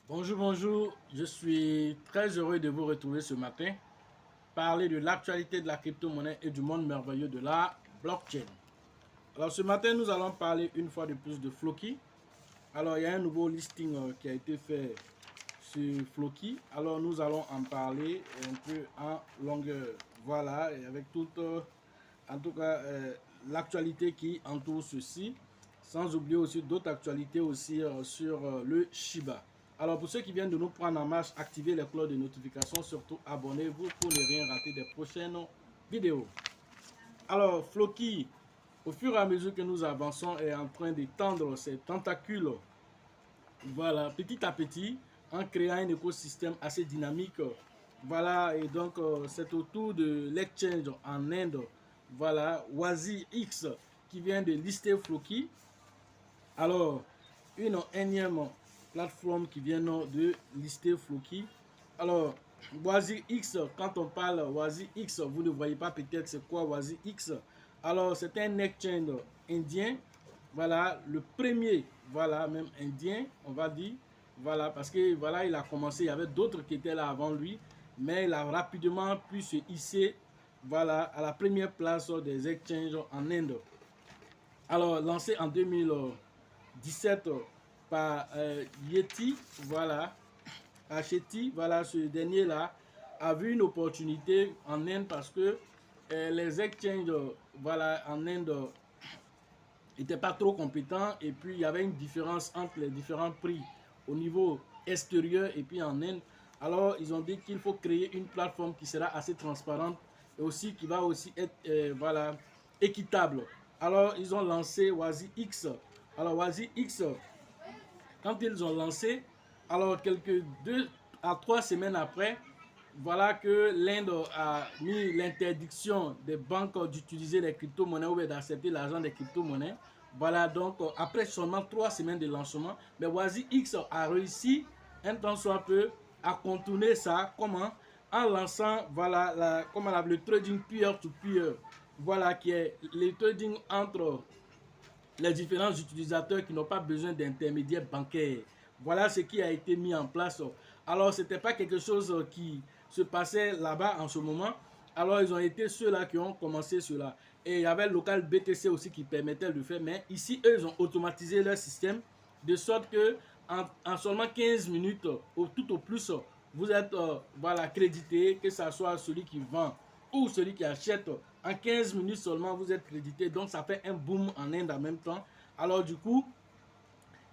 Bonjour, bonjour. Je suis très heureux de vous retrouver ce matin. Parler de l'actualité de la crypto-monnaie et du monde merveilleux de la blockchain. Alors ce matin, nous allons parler une fois de plus de Floki. Alors il y a un nouveau listing qui a été fait sur Floki. Alors nous allons en parler un peu en longueur. Voilà, et avec toute, en tout cas, l'actualité qui entoure ceci. Sans oublier aussi d'autres actualités aussi sur le Shiba. Alors pour ceux qui viennent de nous prendre en marche, activez les cloches de notification, surtout abonnez-vous pour ne rien rater des prochaines vidéos. Alors Floki, au fur et à mesure que nous avançons, est en train d'étendre ses tentacules, voilà, petit à petit, en créant un écosystème assez dynamique. Voilà, et donc c'est autour de l'exchange en Inde, voilà, WaziX qui vient de lister Floki. Alors, une énième plateforme qui vient de lister Floki. Alors, WaziX, quand on parle WaziX, vous ne voyez pas peut-être c'est quoi WaziX. Alors, c'est un exchange indien. Voilà, le premier, voilà, même indien, on va dire. Voilà, parce que voilà, il a commencé, il y avait d'autres qui étaient là avant lui, mais il a rapidement pu se hisser, voilà, à la première place des exchanges en Inde. Alors, lancé en 2017 par Yeti, voilà, Hacheti, voilà, ce dernier-là a vu une opportunité en Inde parce que les exchanges, voilà, en Inde n'étaient pas trop compétents et puis il y avait une différence entre les différents prix au niveau extérieur et puis en Inde. Alors, ils ont dit qu'il faut créer une plateforme qui sera assez transparente et aussi qui va aussi être, voilà, équitable. Alors, ils ont lancé WaziX. Alors, WaziX, quand ils ont lancé, alors quelques 2 à 3 semaines après, voilà que l'Inde a mis l'interdiction des banques d'utiliser les crypto-monnaies ou d'accepter l'argent des crypto-monnaies. Voilà, donc après seulement 3 semaines de lancement, mais WaziX a réussi un temps soit peu à contourner ça. Comment? En lançant voilà, le trading peer-to-peer. Voilà, qui est le trading entre les différents utilisateurs qui n'ont pas besoin d'intermédiaires bancaires. Voilà ce qui a été mis en place. Alors, ce n'était pas quelque chose qui se passait là-bas en ce moment. Alors, ils ont été ceux-là qui ont commencé cela. Et il y avait le local BTC aussi qui permettait de le faire. Mais ici, eux, ils ont automatisé leur système de sorte que en seulement 15 minutes, tout au plus, vous êtes voilà, crédité, que ce soit celui qui vend ou celui qui achète. En 15 minutes seulement, vous êtes crédité. Donc, ça fait un boom en Inde en même temps. Alors, du coup,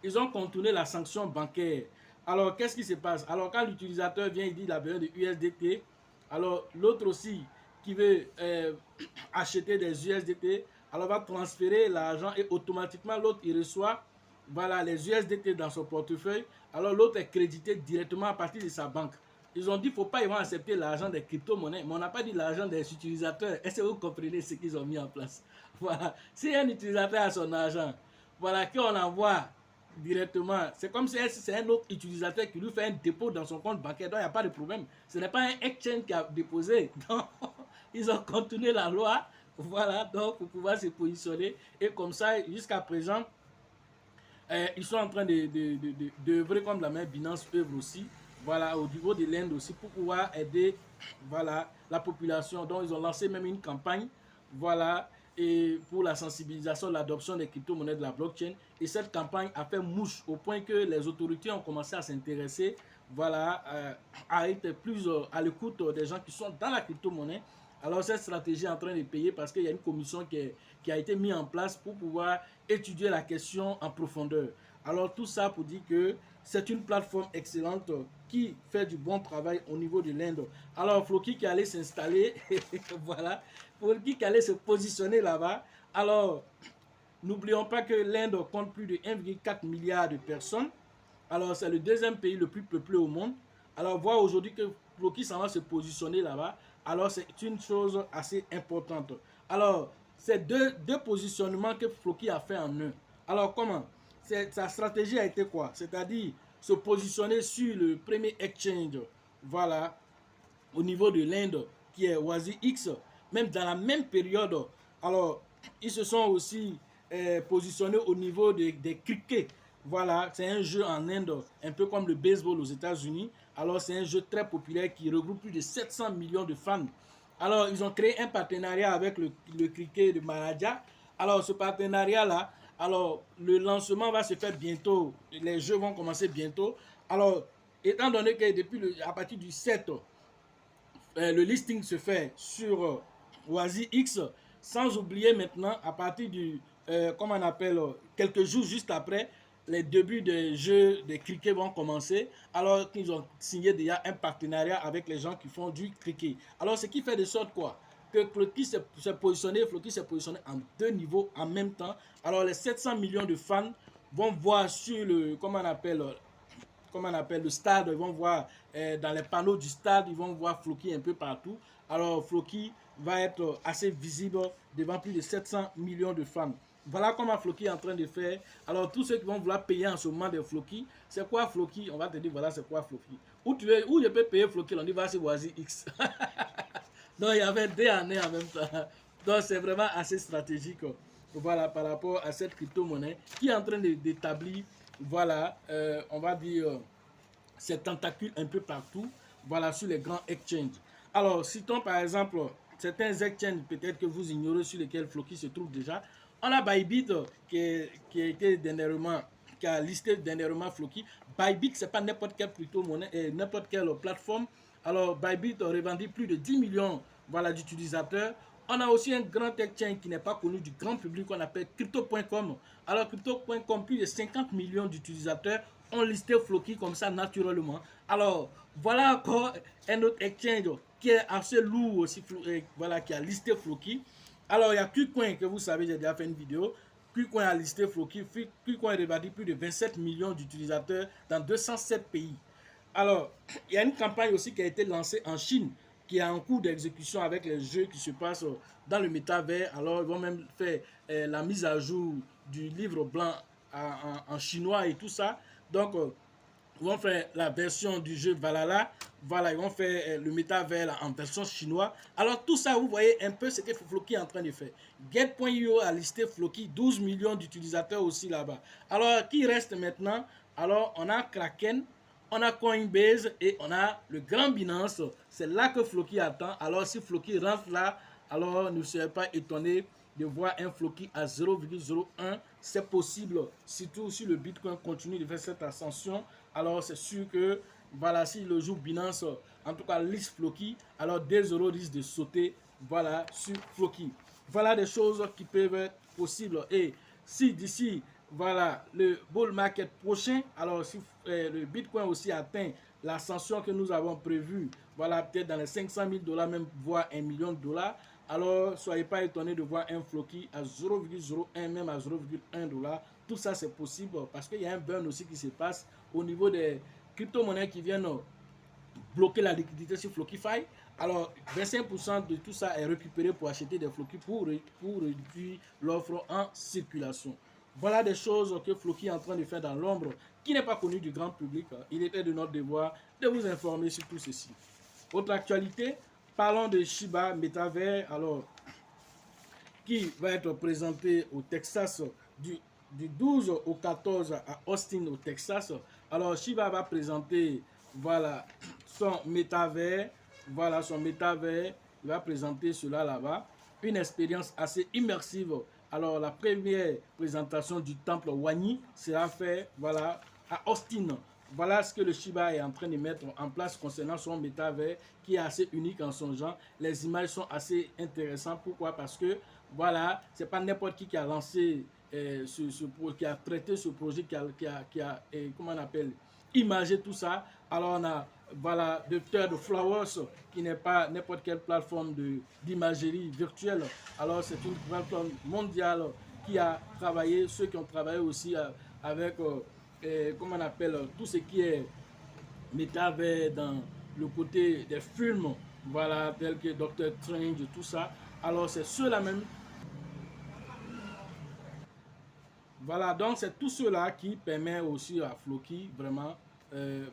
ils ont contourné la sanction bancaire. Alors, qu'est-ce qui se passe? Alors, quand l'utilisateur vient, il dit qu'il a besoin de USDT. Alors, l'autre aussi qui veut acheter des USDT, alors va transférer l'argent et automatiquement, l'autre, il reçoit voilà, les USDT dans son portefeuille. Alors, l'autre est crédité directement à partir de sa banque. Ils ont dit qu'il ne faut pas ils vont accepter l'argent des crypto-monnaies, mais on n'a pas dit l'argent des utilisateurs. Est-ce que vous comprenez ce qu'ils ont mis en place? Voilà. Si un utilisateur a son argent, voilà, qu'on envoie directement, c'est comme si c'est un autre utilisateur qui lui fait un dépôt dans son compte bancaire, donc il n'y a pas de problème. Ce n'est pas un exchange qui a déposé. Donc, ils ont continué la loi, voilà, donc pour pouvoir se positionner. Et comme ça, jusqu'à présent, ils sont en train d'œuvrer comme la main Binance œuvre aussi, voilà, au niveau de l'Inde aussi, pour pouvoir aider, voilà, la population. Donc, ils ont lancé même une campagne, voilà, et pour la sensibilisation, l'adoption des crypto-monnaies de la blockchain. Et cette campagne a fait mouche au point que les autorités ont commencé à s'intéresser, voilà, à être plus à l'écoute des gens qui sont dans la crypto-monnaie. Alors cette stratégie est en train de payer parce qu'il y a une commission qui a été mise en place pour pouvoir étudier la question en profondeur. Alors tout ça pour dire que c'est une plateforme excellente qui fait du bon travail au niveau de l'Inde. Alors Floki qui allait s'installer, voilà, Floki qui allait se positionner là-bas. Alors n'oublions pas que l'Inde compte plus de 1,4 milliard de personnes. Alors c'est le deuxième pays le plus peuplé au monde. Alors voir aujourd'hui que Floki s'en va se positionner là-bas, alors c'est une chose assez importante. Alors c'est deux positionnements que Floki a fait en un. Alors comment? Sa stratégie a été quoi? C'est-à-dire se positionner sur le premier exchange, voilà, au niveau de l'Inde, qui est WaziX, même dans la même période. Alors, ils se sont aussi positionnés au niveau des criquets. Voilà, c'est un jeu en Inde, un peu comme le baseball aux États-Unis. Alors, c'est un jeu très populaire qui regroupe plus de 700 millions de fans. Alors, ils ont créé un partenariat avec le cricket de Maharaja. Alors, ce partenariat-là, alors, le lancement va se faire bientôt. Les jeux vont commencer bientôt. Alors, étant donné que à partir du 7, le listing se fait sur Oasis X, sans oublier maintenant, à partir du, comment on appelle, quelques jours juste après, les débuts des jeux de cricket vont commencer, alors qu'ils ont signé déjà un partenariat avec les gens qui font du cricket. Alors, ce qui fait de sorte quoi? Que Floki s'est positionné en deux niveaux en même temps. Alors, les 700 millions de fans vont voir sur le, comment on appelle le stade, ils vont voir dans les panneaux du stade, ils vont voir Floki un peu partout. Alors Floki va être assez visible devant plus de 700 millions de fans. Voilà comment Floki est en train de faire. Alors tous ceux qui vont vouloir payer en ce moment de Floki, c'est quoi Floki? On va te dire voilà c'est quoi Floki. Où je peux payer Floki? On dit va sur Oasis X. Donc il y avait deux années en même temps. Donc c'est vraiment assez stratégique. Voilà par rapport à cette crypto-monnaie qui est en train d'établir, voilà, on va dire, ses tentacules un peu partout, voilà, sur les grands exchanges. Alors, citons par exemple certains exchanges peut-être que vous ignorez sur lesquels Floki se trouve déjà. On a Bybit qui a été dernièrement, qui a listé dernièrement Floki. Bybit, c'est pas n'importe quelle crypto-monnaie, n'importe quelle plateforme. Alors, Bybit revendique plus de 10 millions, voilà, d'utilisateurs. On a aussi un grand exchange qui n'est pas connu du grand public qu'on appelle Crypto.com. Alors, Crypto.com, plus de 50 millions d'utilisateurs ont listé Floki comme ça naturellement. Alors, voilà encore un autre exchange qui est assez lourd aussi, voilà, qui a listé Floki. Alors, il y a KuCoin que vous savez, j'ai déjà fait une vidéo. KuCoin a listé Floki. KuCoin revendique plus de 27 millions d'utilisateurs dans 207 pays. Alors, il y a une campagne aussi qui a été lancée en Chine, qui est en cours d'exécution avec les jeux qui se passent dans le métavers. Alors, ils vont même faire la mise à jour du livre blanc en chinois et tout ça. Donc, ils vont faire la version du jeu Valhalla. Voilà, ils vont faire le métavers en version chinoise. Alors, tout ça, vous voyez un peu ce que Floki est en train de faire. Get.io a listé Floki, 12 millions d'utilisateurs aussi là-bas. Alors, qui reste maintenant? Alors, on a Kraken, on a Coinbase et on a le grand Binance. C'est là que Floki attend. Alors, si Floki rentre là, alors ne serez pas étonné de voir un Floki à 0,01. C'est possible, surtout si le Bitcoin continue de faire cette ascension. Alors, c'est sûr que, voilà, si le jour Binance, en tout cas, liste Floki, alors des euros risquent de sauter, voilà, sur Floki. Voilà des choses qui peuvent être possibles. Et si d'ici, voilà, le bull market prochain, alors si le Bitcoin aussi atteint l'ascension que nous avons prévue, voilà, peut-être dans les 500 000 $, même voire 1 million de dollars, alors soyez pas étonnés de voir un Floki à 0,01, même à 0,1 $. Tout ça c'est possible parce qu'il y a un burn aussi qui se passe au niveau des crypto-monnaies qui viennent bloquer la liquidité sur Flockify. Alors 25% de tout ça est récupéré pour acheter des Floki pour réduire l'offre en circulation. Voilà des choses que Floki est en train de faire dans l'ombre, qui n'est pas connu du grand public. Il était de notre devoir de vous informer sur tout ceci. Autre actualité, parlons de Shiba Metaverse, alors, qui va être présenté au Texas du 12 au 14 à Austin au Texas. Alors Shiba va présenter, voilà, son métavers, voilà son métavers, il va présenter cela là-bas, une expérience assez immersive. Alors la première présentation du temple Wani sera faite, voilà, à Austin. Voilà ce que le Shiba est en train de mettre en place concernant son métavers qui est assez unique en son genre. Les images sont assez intéressantes. Pourquoi? Parce que voilà, c'est pas n'importe qui a lancé qui a traité ce projet, qui a comment on appelle, imagé tout ça. Alors on a, voilà, Docteur de Flowers, qui n'est pas n'importe quelle plateforme d'imagerie virtuelle. Alors c'est une plateforme mondiale qui a travaillé, ceux qui ont travaillé aussi avec, comment on appelle, tout ce qui est métavers dans le côté des films, voilà, tels que Doctor Strange, tout ça. Alors c'est ceux-là même. Voilà, donc c'est tout cela qui permet aussi à Floki, vraiment,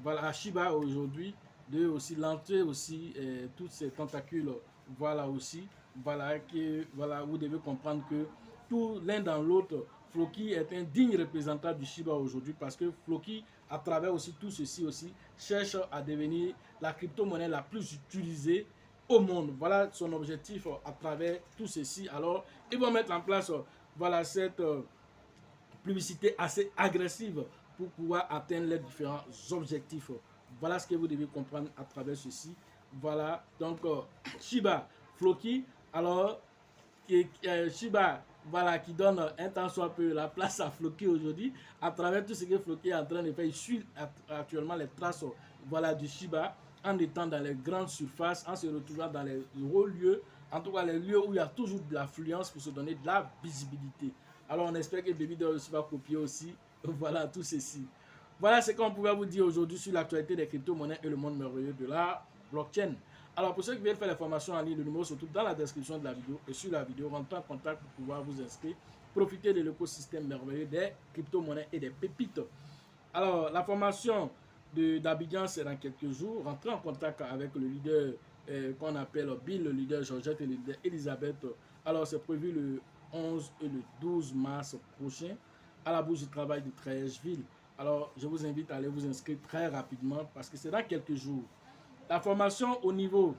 voilà, à Shiba aujourd'hui, de aussi lancer aussi toutes ces tentacules, voilà aussi, voilà, que, voilà, vous devez comprendre que tout l'un dans l'autre Floki est un digne représentant du Shiba aujourd'hui parce que Floki, à travers aussi tout ceci aussi, cherche à devenir la crypto-monnaie la plus utilisée au monde. Voilà son objectif à travers tout ceci. Alors, ils vont mettre en place voilà, cette publicité assez agressive pour pouvoir atteindre les différents objectifs. Voilà ce que vous devez comprendre à travers ceci. Voilà, donc Shiba, Floki, alors Shiba, voilà, qui donne un temps soit peu la place à Floki aujourd'hui, à travers tout ce que Floki est en train de faire. Il suit actuellement les traces voilà, du Shiba en étant dans les grandes surfaces, en se retrouvant dans les hauts lieux, en tout cas les lieux où il y a toujours de l'affluence pour se donner de la visibilité. Alors on espère que Baby aussi va copier aussi, voilà, tout ceci. Voilà ce qu'on pouvait vous dire aujourd'hui sur l'actualité des crypto-monnaies et le monde merveilleux de la blockchain. Alors pour ceux qui veulent faire les formations en ligne, le numéro se trouve dans la description de la vidéo et sur la vidéo, rentrez en contact pour pouvoir vous inscrire. Profitez de l'écosystème merveilleux des crypto-monnaies et des pépites. Alors la formation d'Abidjan, c'est dans quelques jours. Rentrez en contact avec le leader qu'on appelle Bill, le leader Georgette et le leader Elisabeth. Alors c'est prévu le 11 et le 12 mars prochain à la bourse du travail de Trècheville. Alors je vous invite à aller vous inscrire très rapidement parce que c'est dans quelques jours. La formation au niveau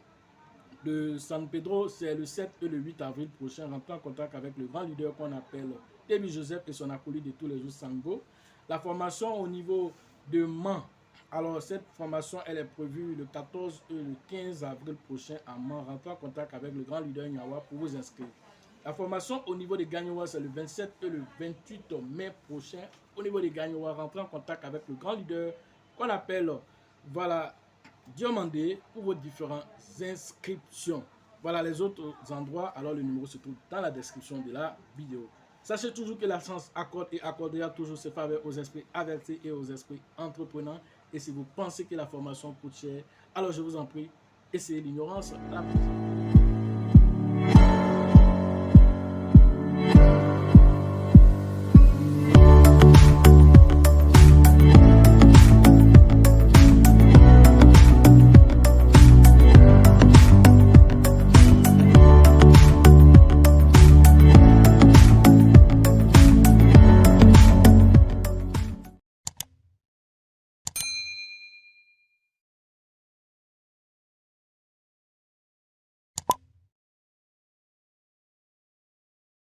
de San Pedro, c'est le 7 et le 8 avril prochain. Rentrez en contact avec le grand leader qu'on appelle Temi Joseph et son acolyte de tous les jours, Sango. La formation au niveau de Mans. Alors, cette formation, elle est prévue le 14 et le 15 avril prochain à Mans. Rentrez en contact avec le grand leader Nyawa pour vous inscrire. La formation au niveau de Gagnoua, c'est le 27 et le 28 mai prochain. Au niveau de Gagnoua, rentrez en contact avec le grand leader qu'on appelle, voilà, Diomandé pour vos différentes inscriptions. Voilà les autres endroits. Alors le numéro se trouve dans la description de la vidéo. Sachez toujours que la chance accorde et accordera toujours ses faveurs aux esprits avertis et aux esprits entreprenants. Et si vous pensez que la formation coûte cher, alors je vous en prie, essayez l'ignorance. À la prochaine.